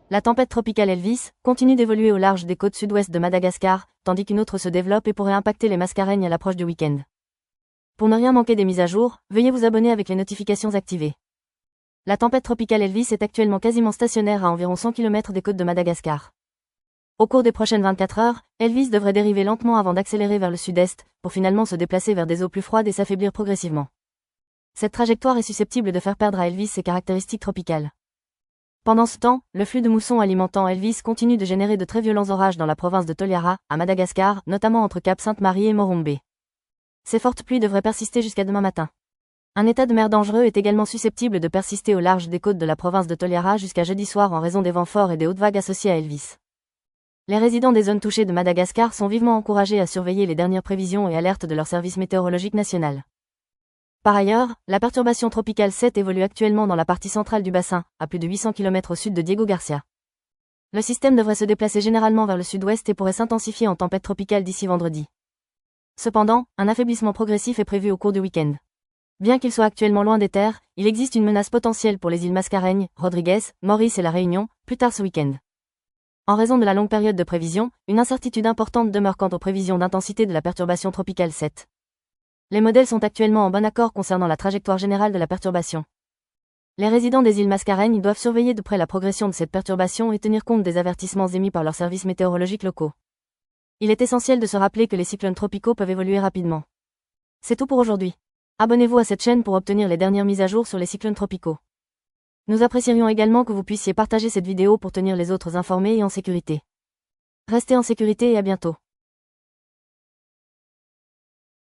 La tempête tropicale Elvis continue d'évoluer au large des côtes sud-ouest de Madagascar, tandis qu'une autre se développe et pourrait impacter les Mascareignes à l'approche du week-end. Pour ne rien manquer des mises à jour, veuillez vous abonner avec les notifications activées. La tempête tropicale Elvis est actuellement quasiment stationnaire à environ 100 km des côtes de Madagascar. Au cours des prochaines 24 heures, Elvis devrait dériver lentement avant d'accélérer vers le sud-est, pour finalement se déplacer vers des eaux plus froides et s'affaiblir progressivement. Cette trajectoire est susceptible de faire perdre à Elvis ses caractéristiques tropicales. Pendant ce temps, le flux de mousson alimentant Elvis continue de générer de très violents orages dans la province de Toliara, à Madagascar, notamment entre Cap Sainte-Marie et Morombe. Ces fortes pluies devraient persister jusqu'à demain matin. Un état de mer dangereux est également susceptible de persister au large des côtes de la province de Toliara jusqu'à jeudi soir en raison des vents forts et des hautes vagues associées à Elvis. Les résidents des zones touchées de Madagascar sont vivement encouragés à surveiller les dernières prévisions et alertes de leur service météorologique national. Par ailleurs, la perturbation tropicale 7 évolue actuellement dans la partie centrale du bassin, à plus de 800 km au sud de Diego Garcia. Le système devrait se déplacer généralement vers le sud-ouest et pourrait s'intensifier en tempête tropicale d'ici vendredi. Cependant, un affaiblissement progressif est prévu au cours du week-end. Bien qu'il soit actuellement loin des terres, il existe une menace potentielle pour les îles Mascareignes, Rodrigues, Maurice et la Réunion, plus tard ce week-end. En raison de la longue période de prévision, une incertitude importante demeure quant aux prévisions d'intensité de la perturbation tropicale 7. Les modèles sont actuellement en bon accord concernant la trajectoire générale de la perturbation. Les résidents des îles Mascareignes doivent surveiller de près la progression de cette perturbation et tenir compte des avertissements émis par leurs services météorologiques locaux. Il est essentiel de se rappeler que les cyclones tropicaux peuvent évoluer rapidement. C'est tout pour aujourd'hui. Abonnez-vous à cette chaîne pour obtenir les dernières mises à jour sur les cyclones tropicaux. Nous apprécierions également que vous puissiez partager cette vidéo pour tenir les autres informés et en sécurité. Restez en sécurité et à bientôt.